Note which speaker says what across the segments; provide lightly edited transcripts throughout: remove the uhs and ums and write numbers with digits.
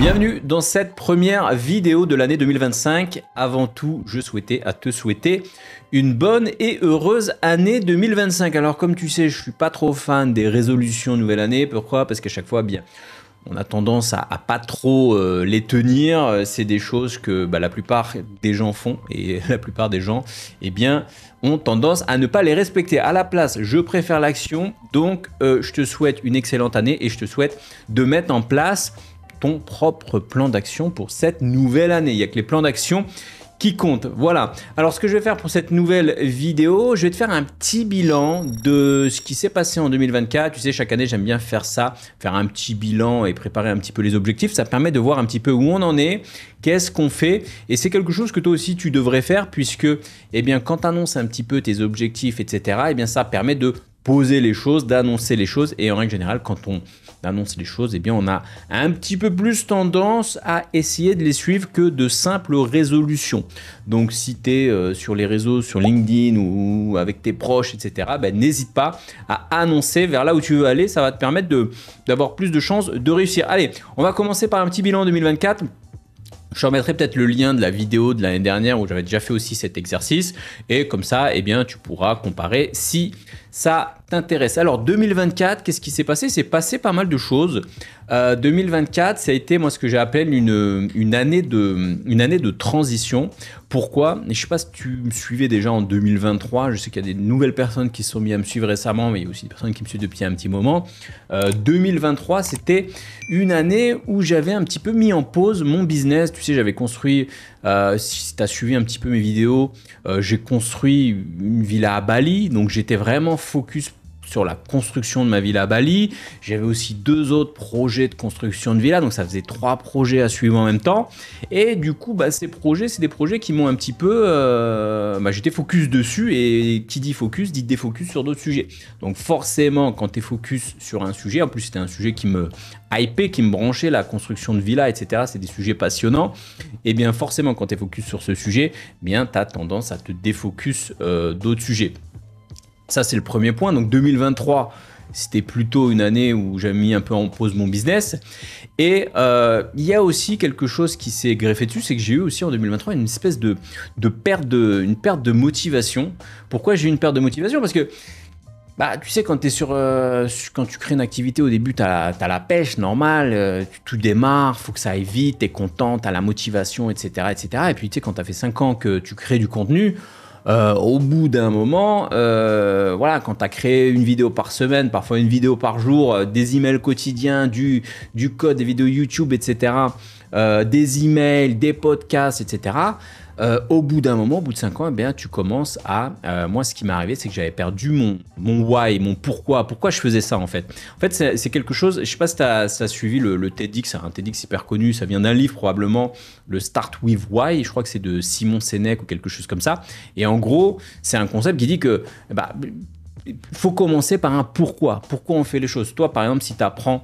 Speaker 1: Bienvenue dans cette première vidéo de l'année 2025. Avant tout, je souhaitais te souhaiter une bonne et heureuse année 2025. Alors comme tu sais, je suis pas trop fan des résolutions nouvelle année. Pourquoi? Parce qu'à chaque fois, bien, on a tendance à pas trop les tenir. C'est des choses que la plupart des gens font et la plupart des gens, eh bien, ont tendance à ne pas les respecter. À la place, je préfère l'action. Donc, je te souhaite une excellente année et je te souhaite de mettre en place ton propre plan d'action pour cette nouvelle année. Il n'y a que les plans d'action qui comptent. Voilà. Alors, ce que je vais faire pour cette nouvelle vidéo, je vais te faire un petit bilan de ce qui s'est passé en 2024. Tu sais, chaque année, j'aime bien faire ça, faire un petit bilan et préparer un petit peu les objectifs. Ça permet de voir un petit peu où on en est, qu'est-ce qu'on fait. Et c'est quelque chose que toi aussi, tu devrais faire puisque, eh bien, quand tu annonces un petit peu tes objectifs, etc., eh bien, ça permet de poser les choses, d'annoncer les choses. Et en règle générale, quand on annonce les choses, eh bien, on a un petit peu plus tendance à essayer de les suivre que de simples résolutions. Donc, si tu es sur les réseaux, sur LinkedIn ou avec tes proches, etc., n'hésite pas à annoncer vers là où tu veux aller. Ça va te permettre d'avoir plus de chances de réussir. Allez, on va commencer par un petit bilan 2024. Je te remettrai peut-être le lien de la vidéo de l'année dernière où j'avais déjà fait aussi cet exercice. Et comme ça, eh bien, tu pourras comparer si ça t'intéresse. Alors 2024, qu'est-ce qui s'est passé? C'est passé pas mal de choses. 2024, ça a été moi ce que j'appelle une année de transition. Pourquoi? Je ne sais pas si tu me suivais déjà en 2023. Je sais qu'il y a des nouvelles personnes qui se sont mis à me suivre récemment, mais il y a aussi des personnes qui me suivent depuis un petit moment. 2023, c'était une année où j'avais un petit peu mis en pause mon business. Tu sais, j'avais construit, si tu as suivi un petit peu mes vidéos, j'ai construit une villa à Bali. Donc, j'étais vraiment focus sur la construction de ma villa à Bali. J'avais aussi 2 autres projets de construction de villa, donc ça faisait 3 projets à suivre en même temps. Et du coup, ces projets, c'est des projets qui m'ont un petit peu... j'étais focus dessus, et qui dit focus, dit défocus sur d'autres sujets. Donc forcément, quand tu es focus sur un sujet, en plus c'était un sujet qui me hypait, qui me branchait, la construction de villa, etc., c'est des sujets passionnants, et bien forcément, quand tu es focus sur ce sujet, bien tu as tendance à te défocus d'autres sujets. Ça, c'est le premier point. Donc 2023, c'était plutôt une année où j'avais mis un peu en pause mon business. Et il y a aussi quelque chose qui s'est greffé dessus, c'est que j'ai eu aussi en 2023 une espèce de perte de motivation. Pourquoi j'ai eu une perte de motivation? Parce que tu sais, quand tu crées une activité au début, tu as la pêche normale, tu démarres, il faut que ça aille vite, tu es content, tu as la motivation, etc., etc. Et puis tu sais, quand tu as fait 5 ans que tu crées du contenu, au bout d'un moment, quand tu as créé une vidéo par semaine, parfois une vidéo par jour, des emails quotidiens, du code, des vidéos YouTube, etc., des emails, des podcasts, etc., au bout d'un moment, au bout de 5 ans, eh bien, tu commences à... moi, ce qui m'est arrivé, c'est que j'avais perdu mon why, mon pourquoi je faisais ça en fait. En fait, c'est quelque chose, je ne sais pas si tu as suivi le TEDx, c'est un TEDx hyper connu, ça vient d'un livre probablement, le Start With Why, je crois que c'est de Simon Sinek ou quelque chose comme ça. Et en gros, c'est un concept qui dit que... il faut commencer par un pourquoi. Pourquoi on fait les choses? Toi, par exemple, si tu apprends,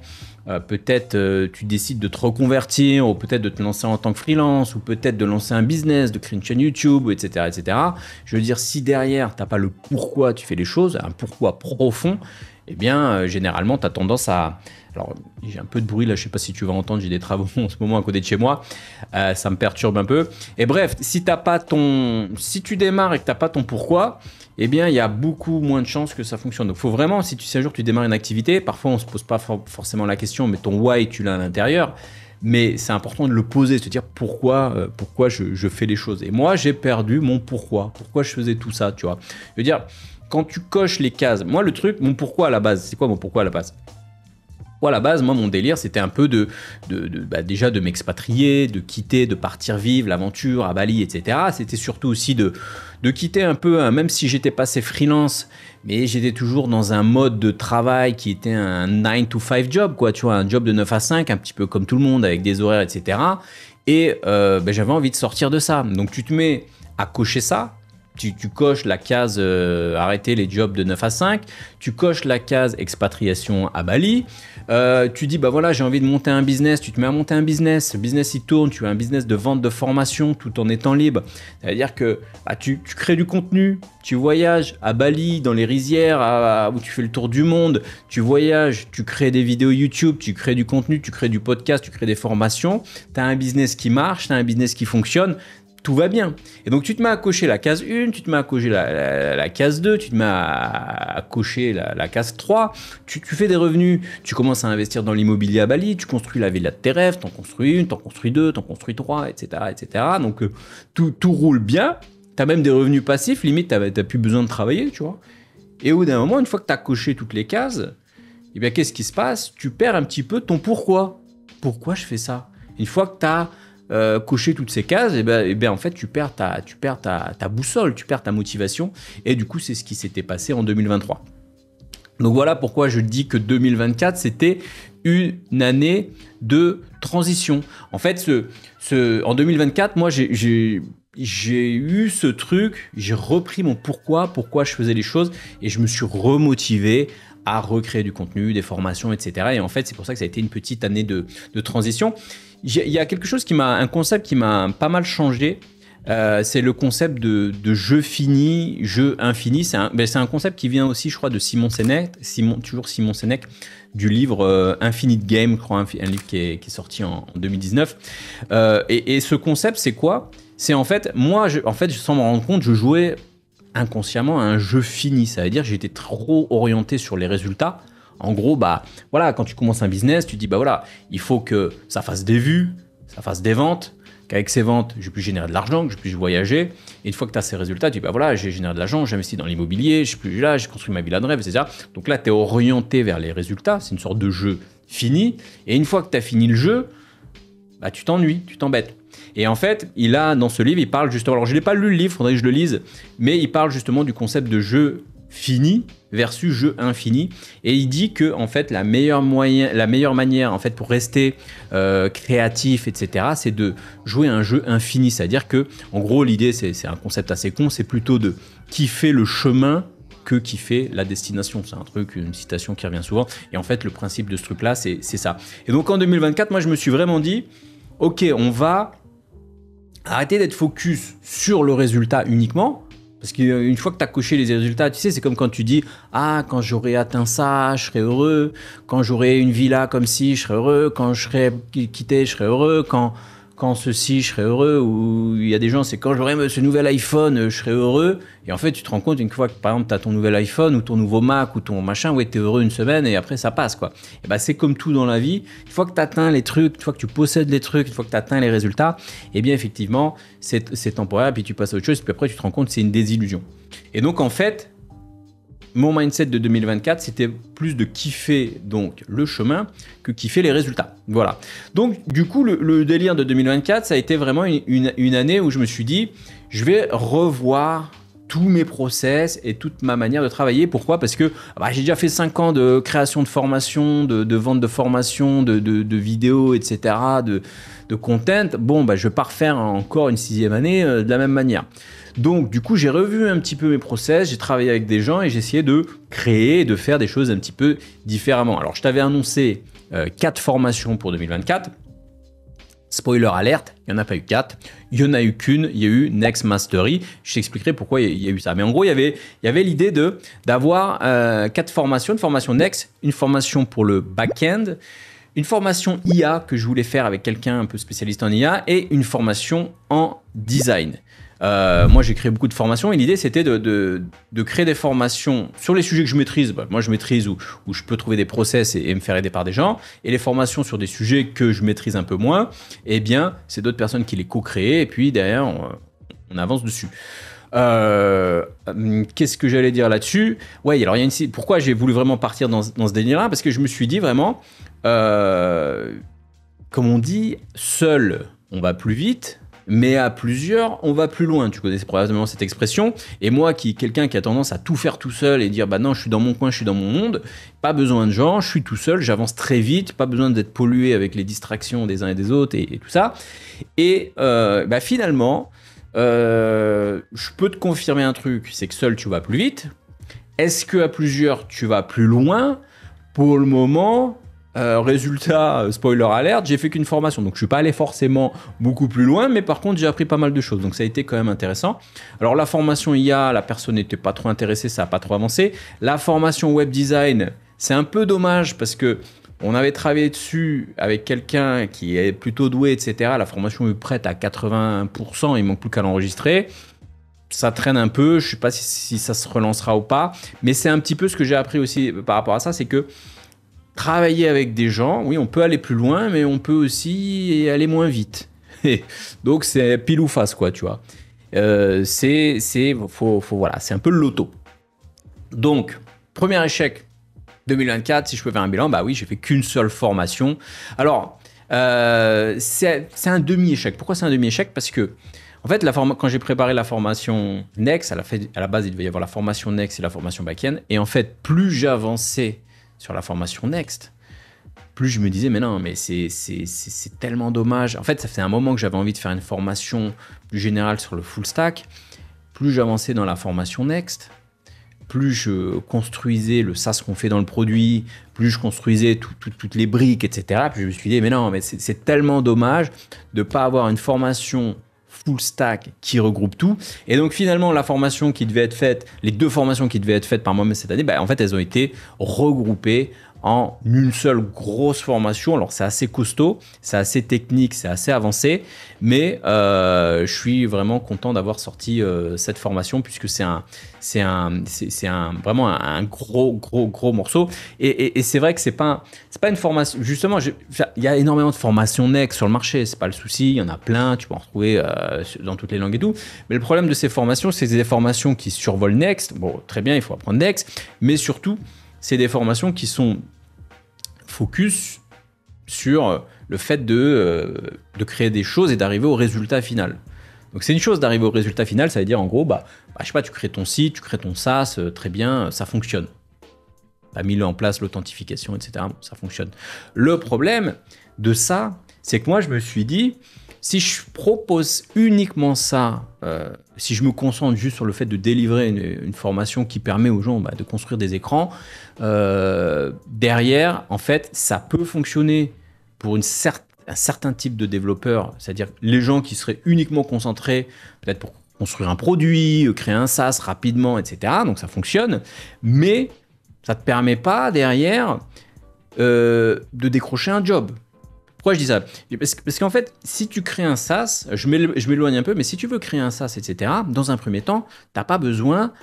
Speaker 1: peut-être tu décides de te reconvertir ou peut-être de te lancer en tant que freelance ou peut-être de lancer un business, de créer une chaîne YouTube, etc., etc. Je veux dire, si derrière, tu n'as pas le pourquoi tu fais les choses, un pourquoi profond, eh bien, généralement, tu as tendance à... Alors, j'ai un peu de bruit là, je ne sais pas si tu vas entendre, j'ai des travaux en ce moment à côté de chez moi, ça me perturbe un peu. Et bref, si tu démarres et que tu n'as pas ton pourquoi, eh bien, il y a beaucoup moins de chances que ça fonctionne. Donc, il faut vraiment, si un jour tu démarres une activité, parfois on ne se pose pas forcément la question, mais ton why, tu l'as à l'intérieur. Mais c'est important de le poser, de se dire pourquoi je fais les choses. Et moi, j'ai perdu mon pourquoi je faisais tout ça, tu vois. Je veux dire, quand tu coches les cases, moi, le truc, mon pourquoi à la base, c'est quoi mon pourquoi à la base? À la base, moi, mon délire, c'était un peu déjà de m'expatrier, de quitter, de partir vivre l'aventure à Bali, etc. C'était surtout aussi de quitter un peu, même si j'étais passé freelance, mais j'étais toujours dans un mode de travail qui était un 9 to 5 job, quoi, tu vois, un job de 9 à 5, un petit peu comme tout le monde, avec des horaires, etc. Et j'avais envie de sortir de ça. Donc, tu te mets à cocher ça. tu coches la case arrêter les jobs de 9 à 5, tu coches la case expatriation à Bali, tu dis bah voilà j'ai envie de monter un business, tu te mets à monter un business, le business il tourne, tu as un business de vente de formation tout en étant libre, c'est-à-dire que bah, tu crées du contenu, tu voyages à Bali, dans les rizières, où tu fais le tour du monde, tu voyages, tu crées des vidéos YouTube, tu crées du contenu, tu crées du podcast, tu crées des formations, tu as un business qui marche, tu as un business qui fonctionne, tout va bien. Et donc tu te mets à cocher la case 1, tu te mets à cocher la case 2, tu te mets à cocher la case 3, tu fais des revenus, tu commences à investir dans l'immobilier à Bali, tu construis la villa de tes rêves, t'en construis une, t'en construis deux, t'en construis trois, etc. etc. Donc tout roule bien, tu as même des revenus passifs, limite t'as plus besoin de travailler, tu vois. Et au bout d'un moment, une fois que tu as coché toutes les cases, eh bien qu'est-ce qui se passe? Tu perds un petit peu ton pourquoi. Pourquoi je fais ça? Une fois que tu as cocher toutes ces cases, et ben en fait tu perds ta boussole, tu perds ta motivation, et du coup c'est ce qui s'était passé en 2023. Donc voilà pourquoi je dis que 2024 c'était une année de transition. En fait, en 2024, moi j'ai eu ce truc, j'ai repris mon pourquoi je faisais les choses, et je me suis remotivé à recréer du contenu, des formations, etc. Et en fait, c'est pour ça que ça a été une petite année de transition. Il y a quelque chose un concept qui m'a pas mal changé. C'est le concept de jeu fini, jeu infini. C'est un concept qui vient aussi, je crois, de Simon Sinek, du livre Infinite Game, je crois, un livre qui est sorti en 2019. Et ce concept, c'est quoi? C'est en fait, moi, sans me rendre compte, je jouais inconsciemment à un jeu fini. Ça veut dire que j'étais trop orienté sur les résultats. En gros, bah voilà, quand tu commences un business, tu te dis bah voilà, il faut que ça fasse des vues, ça fasse des ventes, qu'avec ces ventes, je puisse générer de l'argent, que je puisse voyager. Et une fois que tu as ces résultats, tu dis bah voilà, j'ai généré de l'argent, j'investis dans l'immobilier, je suis là, j'ai construit ma villa de rêve, etc. Donc là, tu es orienté vers les résultats, c'est une sorte de jeu fini. Et une fois que tu as fini le jeu, bah tu t'ennuies, tu t'embêtes. Et en fait, dans ce livre, il parle justement, alors je n'ai pas lu le livre, il faudrait que je le lise, mais il parle justement du concept de jeu fini versus jeu infini, et il dit que en fait la meilleure manière en fait pour rester créatif, etc., c'est de jouer un jeu infini. C'est-à-dire que en gros l'idée, c'est un concept assez con, c'est plutôt de kiffer le chemin que kiffer la destination. C'est une citation qui revient souvent, et en fait le principe de ce truc là c'est ça. Et donc en 2024, moi je me suis vraiment dit ok, on va arrêter d'être focus sur le résultat uniquement. Parce qu'une fois que tu as coché les résultats, tu sais, c'est comme quand tu dis « Ah, quand j'aurai atteint ça, je serai heureux. Quand j'aurai une villa comme ci, je serai heureux. Quand je serai quitté, je serai heureux. Quand ceci, je serai heureux. » Ou il y a des gens, c'est « Quand j'aurai ce nouvel iPhone, je serai heureux. » Et en fait, tu te rends compte, une fois que, par exemple, tu as ton nouvel iPhone ou ton nouveau Mac ou ton machin, ouais, tu es heureux une semaine et après, ça passe, quoi. Et ben, c'est comme tout dans la vie. Une fois que tu atteins les trucs, une fois que tu possèdes les trucs, une fois que tu atteins les résultats, eh bien, effectivement, c'est temporaire. Puis tu passes à autre chose. Puis après, tu te rends compte que c'est une désillusion. Et donc, en fait, mon mindset de 2024, c'était plus de kiffer donc le chemin que kiffer les résultats. Voilà. Donc, du coup, le délire de 2024, ça a été vraiment une année où je me suis dit, je vais revoir tous mes process et toute ma manière de travailler. Pourquoi? Parce que j'ai déjà fait 5 ans de création de formation, de vente de formation, de vidéos, etc., de content. Bon, je vais pas refaire encore une 6e année de la même manière. Donc, du coup, j'ai revu un petit peu mes process, j'ai travaillé avec des gens et j'ai essayé de créer et de faire des choses un petit peu différemment. Alors, je t'avais annoncé 4 formations pour 2024. Spoiler alerte, il n'y en a pas eu 4, il n'y en a eu qu'une, il y a eu Next Mastery. Je t'expliquerai pourquoi il y a eu ça. Mais en gros, il y avait l'idée d'avoir 4 formations, une formation Next, une formation pour le back-end, une formation IA que je voulais faire avec quelqu'un un peu spécialiste en IA et une formation en design. Moi, j'ai créé beaucoup de formations et l'idée, c'était de créer des formations sur les sujets que je maîtrise. Moi, je maîtrise où je peux trouver des process et me faire aider par des gens. Et les formations sur des sujets que je maîtrise un peu moins, eh bien, c'est d'autres personnes qui les co-créent et puis derrière, on avance dessus. Qu'est-ce que j'allais dire là-dessus? Ouais, alors pourquoi j'ai voulu vraiment partir dans ce délire-là? Parce que je me suis dit vraiment, comme on dit, seul, on va plus vite. Mais à plusieurs, on va plus loin. Tu connais probablement cette expression. Et moi, quelqu'un qui a tendance à tout faire tout seul et dire bah non, je suis dans mon coin, je suis dans mon monde, pas besoin de gens, je suis tout seul, j'avance très vite, pas besoin d'être pollué avec les distractions des uns et des autres et tout ça. Et finalement, Je peux te confirmer un truc, c'est que seul tu vas plus vite. Est-ce qu'à plusieurs tu vas plus loin? Pour le moment, résultat, spoiler alert, j'ai fait qu'une formation, donc je suis pas allé forcément beaucoup plus loin, mais par contre j'ai appris pas mal de choses, donc ça a été quand même intéressant. Alors la formation IA, la personne n'était pas trop intéressée, ça n'a pas trop avancé. La formation web design, c'est un peu dommage parce que on avait travaillé dessus avec quelqu'un qui est plutôt doué, etc. La formation est prête à 80%, il manque plus qu'à l'enregistrer. Ça traîne un peu, je ne sais pas si ça se relancera ou pas, mais c'est un petit peu ce que j'ai appris aussi par rapport à ça, c'est que travailler avec des gens, oui, on peut aller plus loin, mais on peut aussi aller moins vite. Donc c'est pile ou face, quoi, tu vois. Voilà, c'est un peu le loto. Donc, premier échec 2024, si je peux faire un bilan, bah oui, j'ai fait qu'une seule formation. Alors, c'est un demi-échec. Pourquoi c'est un demi-échec? Parce que, en fait, quand j'ai préparé la formation Next, à la base, il devait y avoir la formation Next et la formation Backend. Et en fait, plus j'avançais sur la formation Next, plus je me disais, mais non, mais c'est tellement dommage. En fait, ça fait un moment que j'avais envie de faire une formation plus générale sur le full stack. Plus j'avançais dans la formation Next, plus je construisais le SaaS qu'on fait dans le produit, plus je construisais toutes les briques, etc. Puis je me suis dit, mais non, mais c'est tellement dommage de ne pas avoir une formation full stack qui regroupe tout. Et donc finalement, la formation qui devait être faite, les deux formations qui devaient être faites par moi-même cette année, bah, en fait, elles ont été regroupées en une seule grosse formation. Alors c'est assez costaud, c'est assez technique, c'est assez avancé, mais je suis vraiment content d'avoir sorti cette formation puisque c'est vraiment un gros morceau. Et c'est vrai que c'est pas une formation. Justement, il y a énormément de formations Next sur le marché, c'est pas le souci. Il y en a plein, tu peux en retrouver dans toutes les langues et tout. Mais le problème de ces formations, c'est des formations qui survolent Next. Bon, très bien, il faut apprendre Next, mais surtout c'est des formations qui sont focus sur le fait de créer des choses et d'arriver au résultat final. Donc c'est une chose d'arriver au résultat final, ça veut dire en gros, je sais pas, tu crées ton site, tu crées ton SaaS, très bien, ça fonctionne. Tu as mis en place l'authentification, etc. Bon, ça fonctionne. Le problème de ça, c'est que moi je me suis dit, si je propose uniquement ça, si je me concentre juste sur le fait de délivrer une formation qui permet aux gens de construire des écrans, derrière, en fait, ça peut fonctionner pour un certain type de développeurs, c'est-à-dire les gens qui seraient uniquement concentrés peut-être pour construire un produit, créer un SaaS rapidement, etc. Donc ça fonctionne, mais ça ne te permet pas derrière de décrocher un job. Pourquoi je dis ça? Parce qu'en fait, si tu crées un SaaS, je m'éloigne un peu, mais si tu veux créer un SaaS, etc., dans un premier temps, tu n'as pas besoin,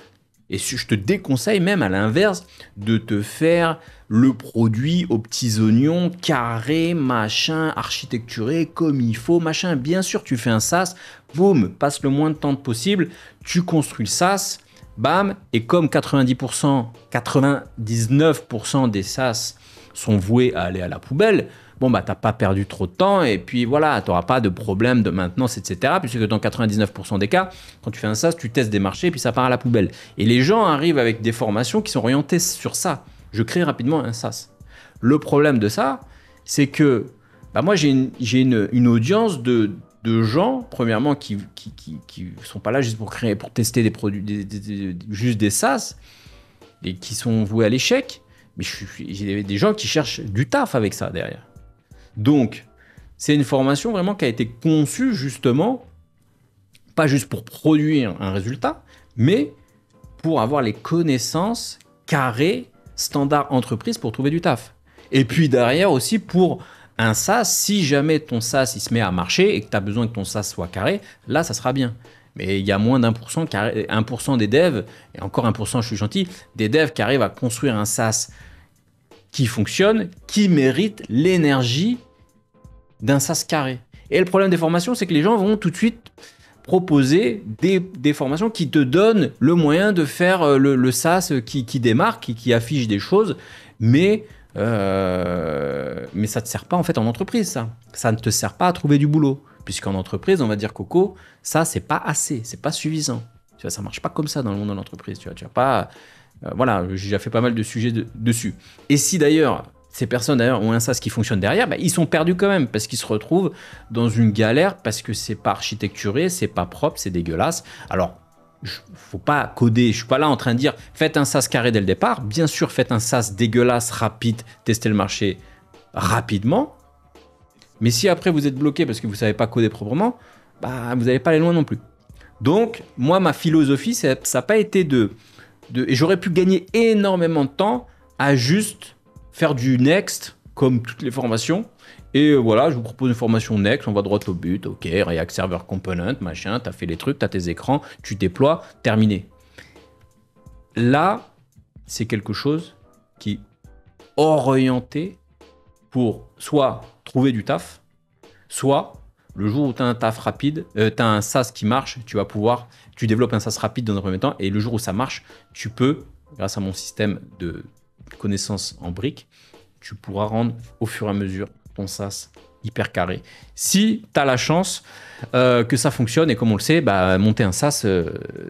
Speaker 1: et je te déconseille même à l'inverse, de te faire le produit aux petits oignons, carré, machin, architecturé, comme il faut, machin. Bien sûr, tu fais un SaaS, boum, passe le moins de temps possible, tu construis le SaaS, bam, et comme 90%, 99% des SaaS sont voués à aller à la poubelle, bon, t'as pas perdu trop de temps et puis voilà, tu n'auras pas de problème de maintenance, etc. Puisque dans 99% des cas, quand tu fais un SaaS, tu testes des marchés et puis ça part à la poubelle. Et les gens arrivent avec des formations qui sont orientées sur ça. Je crée rapidement un SaaS. Le problème de ça, c'est que moi, j'ai une audience de gens, premièrement, qui sont pas là juste pour tester des produits, juste des SaaS, et qui sont voués à l'échec. Mais j'ai des gens qui cherchent du taf avec ça derrière. Donc, c'est une formation vraiment qui a été conçue justement, pas juste pour produire un résultat, mais pour avoir les connaissances carrées, standard entreprise pour trouver du taf. Et puis derrière aussi pour un SaaS, si jamais ton SaaS il se met à marcher et que tu as besoin que ton SaaS soit carré, là ça sera bien. Mais il y a moins d'1%, 1% des devs, et encore 1%, je suis gentil, des devs qui arrivent à construire un SaaS qui fonctionne, qui mérite l'énergie d'un SaaS carré. Et le problème des formations, c'est que les gens vont tout de suite proposer des formations qui te donnent le moyen de faire le SaaS qui démarre, qui affiche des choses, mais ça ne te sert pas en fait en entreprise, ça. Ça ne te sert pas à trouver du boulot. Puisqu'en entreprise, on va dire, Coco, ça, c'est pas assez, c'est pas suffisant. Tu vois, ça marche pas comme ça dans le monde de l'entreprise. Tu vas pas... voilà, j'ai déjà fait pas mal de sujets dessus. Et si d'ailleurs, ces personnes d'ailleurs ont un SaaS qui fonctionne derrière, bah, ils sont perdus quand même parce qu'ils se retrouvent dans une galère parce que c'est pas architecturé, c'est pas propre, c'est dégueulasse. Alors, faut pas coder, je suis pas là en train de dire faites un SaaS carré dès le départ. Bien sûr, faites un SaaS dégueulasse, rapide, testez le marché rapidement. Mais si après vous êtes bloqué parce que vous savez pas coder proprement, bah, vous n'allez pas aller loin non plus. Donc, moi, ma philosophie, ça n'a pas été et j'aurais pu gagner énormément de temps à juste faire du Next, comme toutes les formations. Et voilà, je vous propose une formation Next, on va droit au but, ok, React Server Component, machin, tu as fait les trucs, tu as tes écrans, tu déploies, terminé. Là, c'est quelque chose qui est orienté pour soit trouver du taf, soit le jour où tu as un taf rapide, tu as un SaaS qui marche, tu développes un SaaS rapide dans un premier temps, et le jour où ça marche, tu peux, grâce à mon système de connaissances en briques, tu pourras rendre au fur et à mesure ton SaaS hyper carré. Si tu as la chance que ça fonctionne, et comme on le sait, bah, monter un SaaS,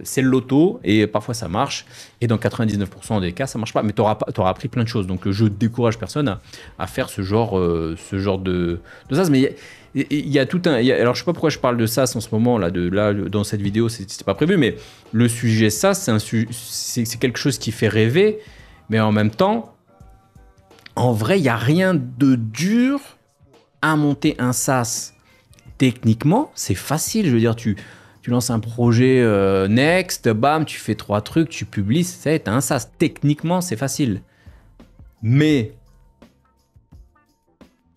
Speaker 1: c'est le loto, et parfois ça marche, et dans 99% des cas, ça marche pas, mais tu auras appris plein de choses. Donc je décourage personne à faire ce genre de SaaS. Mais il y a tout un... alors je sais pas pourquoi je parle de SaaS en ce moment, là dans cette vidéo, c'était pas prévu, mais le sujet SaaS, c'est quelque chose qui fait rêver, mais en même temps, en vrai, il n'y a rien de dur à monter un SaaS. Techniquement, c'est facile. Je veux dire, tu lances un projet Next, bam, tu fais 3 trucs, tu publies, tu as un SaaS. Techniquement, c'est facile. Mais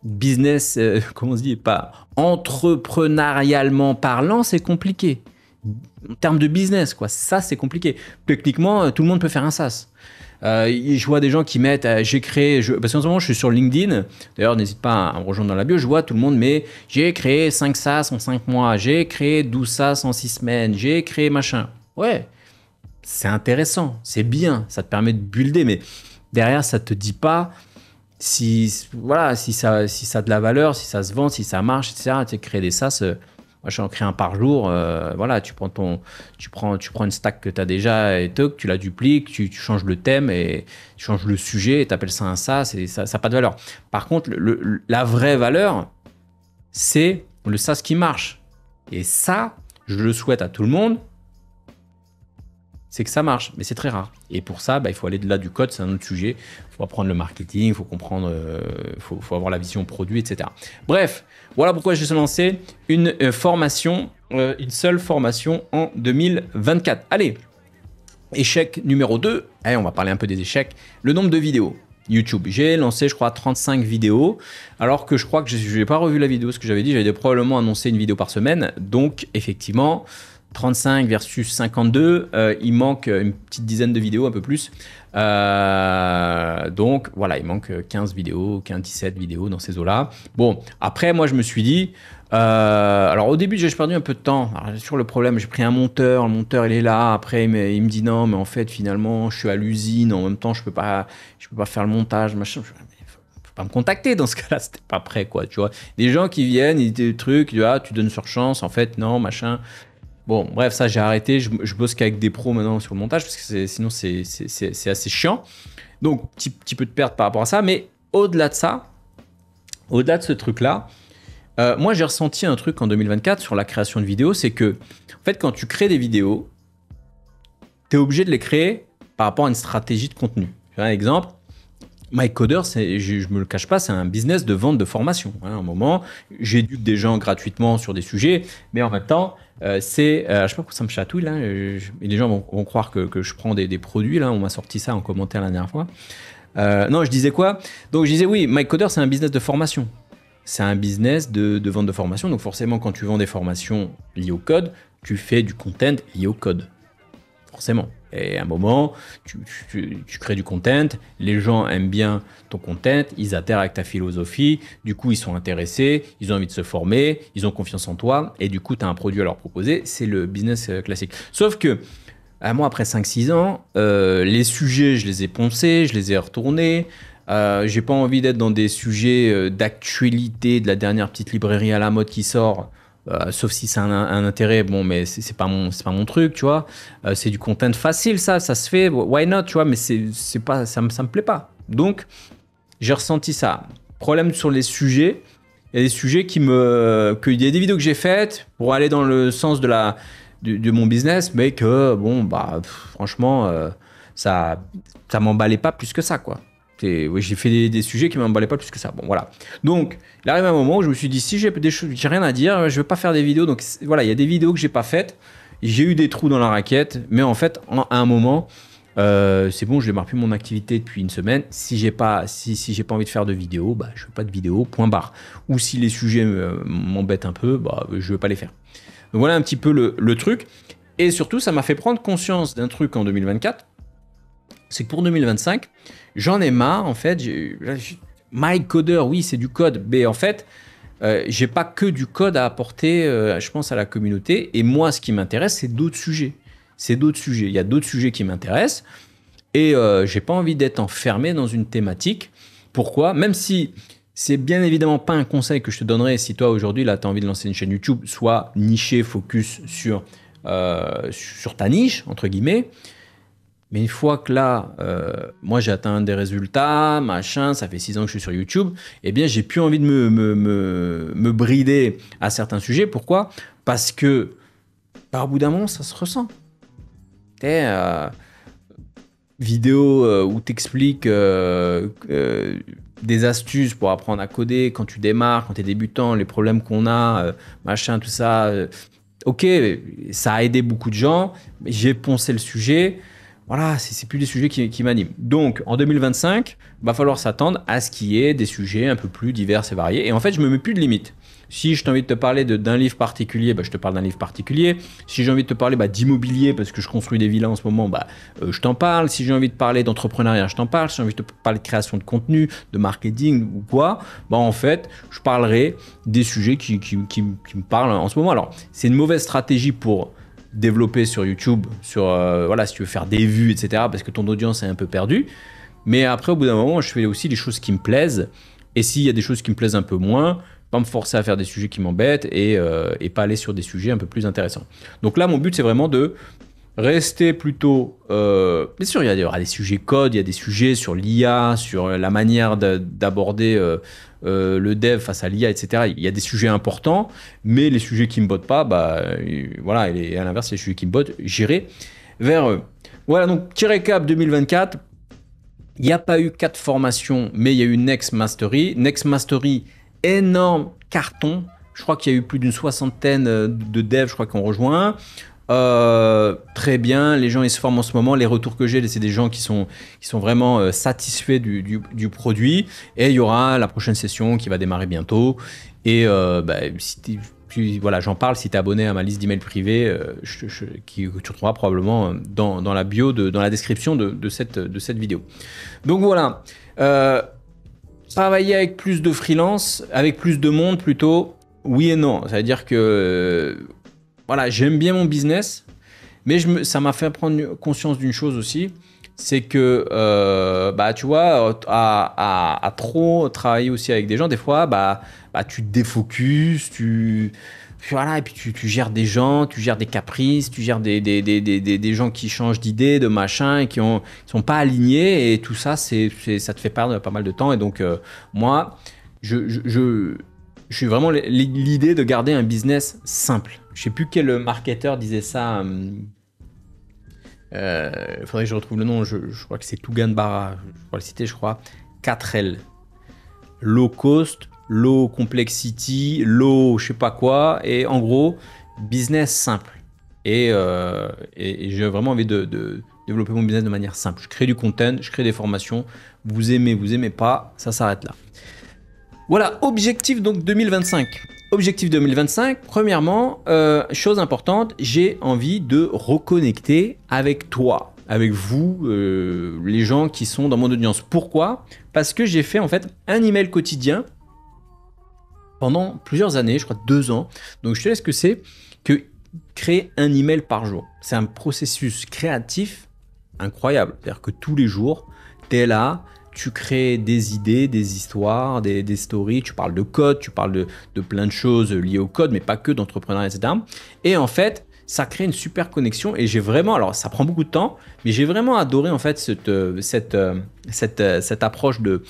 Speaker 1: business, comment on se dit, pas entrepreneurialement parlant, c'est compliqué. En termes de business, quoi, ça, c'est compliqué. Techniquement, tout le monde peut faire un SaaS. Je vois des gens qui mettent, j'ai créé, parce qu'en ce moment je suis sur LinkedIn, d'ailleurs n'hésite pas à me rejoindre dans la bio, je vois tout le monde, mais j'ai créé 5 SaaS en 5 mois, j'ai créé 12 SaaS en 6 semaines, j'ai créé machin. Ouais, c'est intéressant, c'est bien, ça te permet de builder, mais derrière ça te dit pas si ça a de la valeur, si ça se vend, si ça marche, etc. Tu sais, créer des SaaS... moi, j'en crée un par jour. Voilà, tu prends une stack que tu as déjà et tu la dupliques, tu changes le thème et tu changes le sujet et tu appelles ça un SaaS et ça n'a pas de valeur. Par contre, la vraie valeur, c'est le SaaS qui marche. Et ça, je le souhaite à tout le monde, c'est que ça marche, mais c'est très rare. Et pour ça, il faut aller de-delà du code, c'est un autre sujet. Il faut apprendre le marketing, il faut comprendre, faut avoir la vision produit, etc. Bref, voilà pourquoi j'ai lancé une formation, une seule formation en 2024. Allez, échec numéro 2. Allez, on va parler un peu des échecs. Le nombre de vidéos. YouTube. J'ai lancé, je crois, 35 vidéos, alors que je crois que je n'ai pas revu la vidéo, ce que j'avais dit, j'avais probablement annoncé une vidéo par semaine. Donc, effectivement... 35 versus 52, il manque une petite dizaine de vidéos, un peu plus. Donc voilà, il manque 15 vidéos, 15-17 vidéos dans ces eaux-là. Bon, après, moi, je me suis dit... alors au début, j'ai perdu un peu de temps. Alors, sur le problème, j'ai pris un monteur, le monteur, il est là. Après, il me dit non, mais en fait, finalement, je suis à l'usine. En même temps, je peux pas faire le montage, machin. Faut pas me contacter dans ce cas-là, c'était pas prêt, quoi, tu vois. Des gens qui viennent, ils disent des trucs, tu donnes sur chance, en fait, non, machin... Bon, bref, ça, j'ai arrêté. Je bosse qu'avec des pros maintenant sur le montage parce que sinon, c'est assez chiant. Donc, petit peu de perte par rapport à ça. Mais au-delà de ça, au-delà de ce truc-là, moi, j'ai ressenti un truc en 2024 sur la création de vidéos. C'est que, en fait, quand tu crées des vidéos, tu es obligé de les créer par rapport à une stratégie de contenu. Un exemple. MyCoder, je me le cache pas, c'est un business de vente de formation. À un moment, j'éduque des gens gratuitement sur des sujets, mais en même temps, je sais pas pourquoi ça me chatouille là. Les gens vont croire que je prends des produits là. On m'a sorti ça en commentaire la dernière fois. Non, je disais quoi? Donc je disais oui, MyCoder, c'est un business de formation. C'est un business de vente de formation. Donc forcément, quand tu vends des formations liées au code, tu fais du content lié au code. Forcément. Et à un moment, tu crées du content, les gens aiment bien ton content, ils adhèrent avec ta philosophie, du coup ils sont intéressés, ils ont envie de se former, ils ont confiance en toi, et du coup tu as un produit à leur proposer, c'est le business classique. Sauf que, moi après 5-6 ans, les sujets je les ai poncés, je les ai retournés, j'ai pas envie d'être dans des sujets d'actualité, de la dernière petite librairie à la mode qui sort, sauf si c'est un intérêt, bon, mais c'est pas mon truc, tu vois. C'est du content facile, ça se fait, why not, tu vois, mais c'est pas, ça me plaît pas. Donc, j'ai ressenti ça. Problème sur les sujets. Il y a des sujets il y a des vidéos que j'ai faites pour aller dans le sens de mon business, mais que, bon, bah, franchement, ça m'emballait pas plus que ça, quoi. Oui, j'ai fait des sujets qui m'emballaient pas plus que ça. Bon, voilà. Donc, il arrive un moment où je me suis dit, si j'ai des choses, j'ai rien à dire, je vais pas faire des vidéos. Donc, voilà, il y a des vidéos que j'ai pas faites. J'ai eu des trous dans la raquette, mais en fait, à un moment, c'est bon, je démarre plus mon activité depuis une semaine. Si j'ai pas envie de faire de vidéos, bah, je fais pas de vidéos, point barre. Ou si les sujets m'embêtent un peu, bah, je vais pas les faire. Donc voilà un petit peu le truc. Et surtout, ça m'a fait prendre conscience d'un truc en 2024. C'est que pour 2025, j'en ai marre, en fait. MyCoder, oui, c'est du code. Mais en fait, j'ai pas que du code à apporter, je pense, à la communauté. Et moi, ce qui m'intéresse, c'est d'autres sujets. Il y a d'autres sujets qui m'intéressent. Et j'ai pas envie d'être enfermé dans une thématique. Pourquoi? Même si c'est bien évidemment pas un conseil que je te donnerais si toi, aujourd'hui, là, tu as envie de lancer une chaîne YouTube, soit niché, focus sur ta niche, entre guillemets. Mais une fois que là, moi j'ai atteint des résultats, machin, ça fait 6 ans que je suis sur YouTube, eh bien j'ai plus envie de me brider à certains sujets. Pourquoi? Parce que par bout d'un moment, ça se ressent. Vidéo où tu expliques des astuces pour apprendre à coder quand tu démarres, quand tu es débutant, les problèmes qu'on a, machin, tout ça. Ok, ça a aidé beaucoup de gens, mais j'ai poncé le sujet. Voilà, c'est plus des sujets qui m'animent. Donc, en 2025, il va falloir s'attendre à ce qu'il y ait des sujets un peu plus divers et variés. Et en fait, je ne me mets plus de limites. Si je t'ai envie de te parler d'un livre particulier, bah, je te parle d'un livre particulier. Si j'ai envie de te parler d'immobilier, parce que je construis des villas en ce moment, bah, je t'en parle. Si j'ai envie de parler d'entrepreneuriat, je t'en parle. Si j'ai envie de te parler de création de contenu, de marketing ou quoi, bah, en fait, je parlerai des sujets qui me parlent en ce moment. Alors, c'est une mauvaise stratégie pour développer sur YouTube, voilà, si tu veux faire des vues, etc., parce que ton audience est un peu perdue. Mais après, au bout d'un moment, je fais aussi les choses qui me plaisent. Et s'il y a des choses qui me plaisent un peu moins, pas me forcer à faire des sujets qui m'embêtent et pas aller sur des sujets un peu plus intéressants. Donc là, mon but, c'est vraiment de rester plutôt... bien sûr, il y aura des sujets code, il y a des sujets sur l'IA, sur la manière d'aborder le dev face à l'IA, etc. Il y a des sujets importants, mais les sujets qui ne me bottent pas, bah, voilà, et à l'inverse, les sujets qui me bottent, j'irai vers eux. Voilà, donc petit récap 2024. Il n'y a pas eu 4 formations, mais il y a eu Next Mastery. Next Mastery, énorme carton. Je crois qu'il y a eu plus d'une soixantaine de devs, je crois, qui ont rejoint. Très bien, les gens ils se forment en ce moment. Les retours que j'ai, c'est des gens qui sont vraiment satisfaits du produit. Et il y aura la prochaine session qui va démarrer bientôt. Et voilà, j'en parle si tu es abonné à ma liste d'emails privés que tu retrouveras probablement dans la bio, dans la description de cette vidéo. Donc voilà, travailler avec plus de freelance, avec plus de monde plutôt, oui et non. Ça veut dire que voilà, j'aime bien mon business, mais ça m'a fait prendre conscience d'une chose aussi, c'est que tu vois, à trop travailler aussi avec des gens, des fois, tu te défocuses, voilà, et puis tu gères des gens, tu gères des caprices, tu gères des gens qui changent d'idée, de machin, et qui sont pas alignés, et tout ça, ça te fait perdre pas mal de temps. Et donc, moi, je suis vraiment l'idée de garder un business simple. Je sais plus quel marketeur disait ça. Faudrait que je retrouve le nom. Je crois que c'est Tougan Barra. Je crois le citer, je crois. 4L. Low cost, low complexity, low je sais pas quoi. Et en gros, business simple. Et j'ai vraiment envie de développer mon business de manière simple. Je crée du content, je crée des formations. Vous aimez pas, ça s'arrête là. Voilà, objectif donc 2025. Objectif 2025, premièrement, chose importante, j'ai envie de reconnecter avec toi, avec vous, les gens qui sont dans mon audience. Pourquoi? Parce que j'ai fait en fait un email quotidien pendant plusieurs années, je crois 2 ans. Donc je te laisse ce que c'est que créer un email par jour. C'est un processus créatif incroyable. C'est-à-dire que tous les jours, tu es là, tu crées des idées, des histoires, des stories, tu parles de code, tu parles de plein de choses liées au code, mais pas que d'entrepreneuriat, etc. Et en fait, ça crée une super connexion et j'ai vraiment, alors ça prend beaucoup de temps, mais j'ai vraiment adoré en fait cette approche de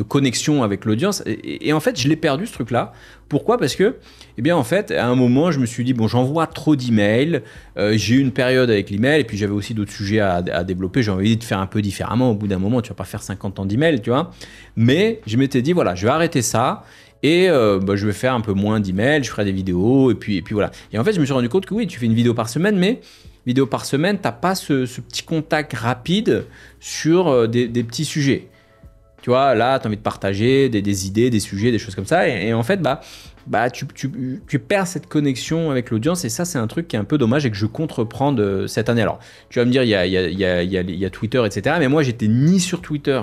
Speaker 1: connexion avec l'audience. Et en fait, je l'ai perdu ce truc-là. Pourquoi? Parce que, eh bien, en fait, à un moment, je me suis dit, bon, j'envoie trop d'emails. J'ai eu une période avec l'email et puis j'avais aussi d'autres sujets à développer. J'ai envie de faire un peu différemment. Au bout d'un moment, tu vas pas faire 50 ans d'emails, tu vois. Mais je m'étais dit, voilà, je vais arrêter ça. Et je vais faire un peu moins d'emails, je ferai des vidéos, et puis voilà. Et en fait, je me suis rendu compte que oui, tu fais une vidéo par semaine, mais vidéo par semaine, tu n'as pas ce petit contact rapide sur des petits sujets. Tu vois, là, tu as envie de partager des idées, des sujets, des choses comme ça. Et en fait, tu perds cette connexion avec l'audience. Et ça, c'est un truc qui est un peu dommage et que je compte reprendre cette année. Alors, tu vas me dire, il y a Twitter, etc. Mais moi, j'étais ni sur Twitter,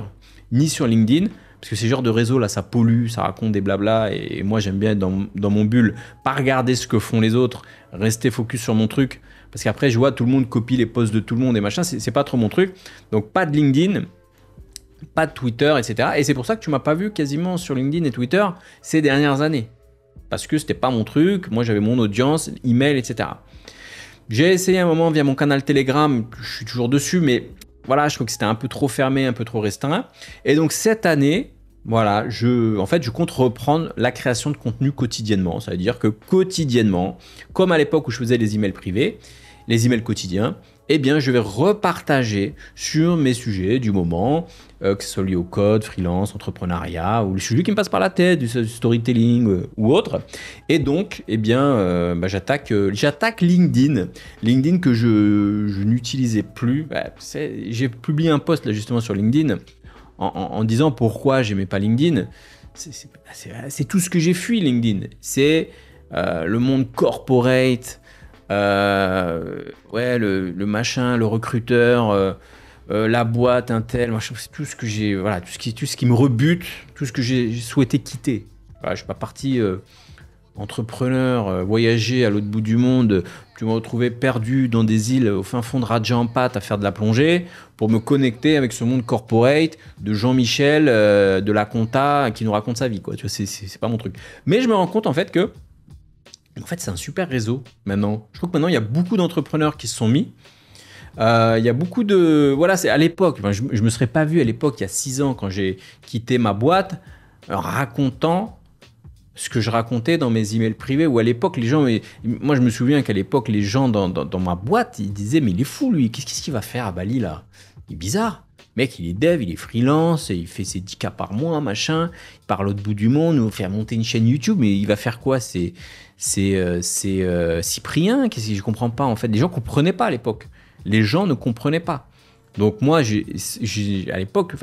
Speaker 1: ni sur LinkedIn. Parce que ces genres de réseaux là, ça pollue, ça raconte des blabla. Et moi, j'aime bien être dans mon bulle, pas regarder ce que font les autres, rester focus sur mon truc. Parce qu'après, je vois tout le monde copie les posts de tout le monde et machin, c'est pas trop mon truc. Donc, pas de LinkedIn, pas de Twitter, etc. Et c'est pour ça que tu m'as pas vu quasiment sur LinkedIn et Twitter ces dernières années. Parce que c'était pas mon truc, moi j'avais mon audience, email, etc. J'ai essayé un moment via mon canal Telegram, je suis toujours dessus, mais voilà, je trouve que c'était un peu trop fermé, un peu trop restreint. Et donc cette année, voilà, je compte reprendre la création de contenu quotidiennement. Ça veut dire que quotidiennement, comme à l'époque où je faisais les emails privés, les emails quotidiens, eh bien, je vais repartager sur mes sujets du moment, que ce soit lié au code, freelance, entrepreneuriat, ou les sujets qui me passent par la tête, du storytelling ou autre. Et donc, eh bien, j'attaque LinkedIn. LinkedIn que je n'utilisais plus. J'ai publié un post là justement sur LinkedIn en disant pourquoi j'aimais pas LinkedIn. C'est tout ce que j'ai fui LinkedIn. C'est le monde corporate. Le machin, le recruteur, la boîte, un tel, c'est tout ce que j'ai, voilà, tout ce qui me rebute, tout ce que j'ai souhaité quitter. Voilà, je suis pas parti entrepreneur, voyager à l'autre bout du monde, tu me retrouvais perdu dans des îles au fin fond de Raja Ampat à faire de la plongée pour me connecter avec ce monde corporate de Jean-Michel de la compta qui nous raconte sa vie, quoi. Tu vois, c'est pas mon truc. Mais je me rends compte en fait que c'est un super réseau maintenant. Je trouve que maintenant, il y a beaucoup d'entrepreneurs qui se sont mis. Il y a beaucoup de... Voilà, c'est à l'époque. Je ne me serais pas vu à l'époque, il y a 6 ans, quand j'ai quitté ma boîte, racontant ce que je racontais dans mes emails privés. Ou à l'époque, les gens... Moi, je me souviens qu'à l'époque, les gens dans ma boîte, ils disaient « Mais il est fou, lui. Qu'est-ce qu'il va faire à Bali, là? Il est bizarre. » Mec, il est dev, il est freelance, il fait ses 10K par mois, machin. Il part à l'autre bout du monde, il va faire monter une chaîne YouTube, mais il va faire quoi? C'est Cyprien, qu'est-ce que je comprends pas en fait. Les gens comprenaient pas à l'époque. Les gens ne comprenaient pas. Donc moi, à l'époque,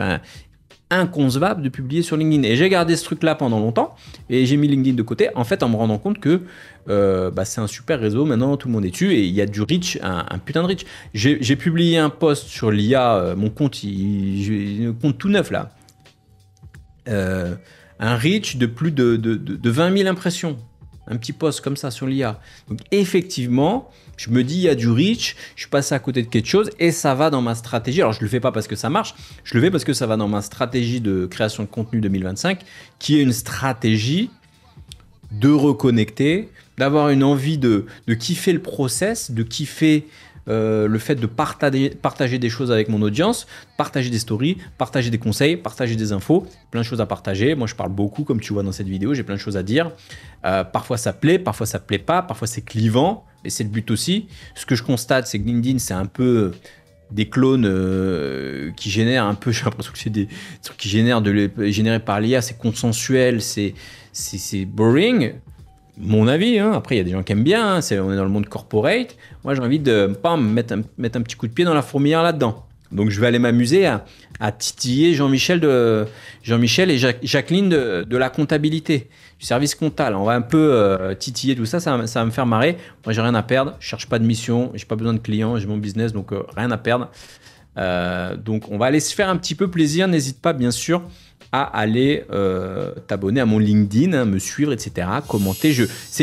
Speaker 1: inconcevable de publier sur LinkedIn. Et j'ai gardé ce truc-là pendant longtemps et j'ai mis LinkedIn de côté, en fait, en me rendant compte que c'est un super réseau. Maintenant, tout le monde est dessus et il y a du reach, un putain de reach. J'ai publié un post sur l'IA, mon compte, j'ai un compte tout neuf là. Un reach de plus de 20 000 impressions. Un petit post comme ça sur l'IA. Donc effectivement, je me dis il y a du reach, je suis passé à côté de quelque chose et ça va dans ma stratégie. Alors je le fais pas parce que ça marche, je le fais parce que ça va dans ma stratégie de création de contenu 2025, qui est une stratégie de reconnecter, d'avoir une envie de kiffer le process, de kiffer le fait de partager des choses avec mon audience, partager des stories, partager des conseils, partager des infos, plein de choses à partager. Moi, je parle beaucoup, comme tu vois dans cette vidéo, j'ai plein de choses à dire. Parfois, ça plaît pas, parfois, c'est clivant, et c'est le but aussi. Ce que je constate, c'est que LinkedIn, c'est un peu des clones qui génèrent un peu, j'ai l'impression que c'est des trucs qui générés par l'IA, c'est consensuel, c'est boring. Mon avis, hein. Après il y a des gens qui aiment bien, on est dans le monde corporate. Moi j'ai envie de mettre un petit coup de pied dans la fourmilière là-dedans. Donc je vais aller m'amuser à titiller Jean-Michel et Jacqueline de la comptabilité, du service comptable. On va un peu titiller tout ça, ça va me faire marrer. Moi j'ai rien à perdre, je cherche pas de mission, j'ai pas besoin de clients, j'ai mon business, donc rien à perdre. Donc on va aller se faire un petit peu plaisir. N'hésite pas bien sûr à aller t'abonner à mon LinkedIn, hein, me suivre, etc. Commenter.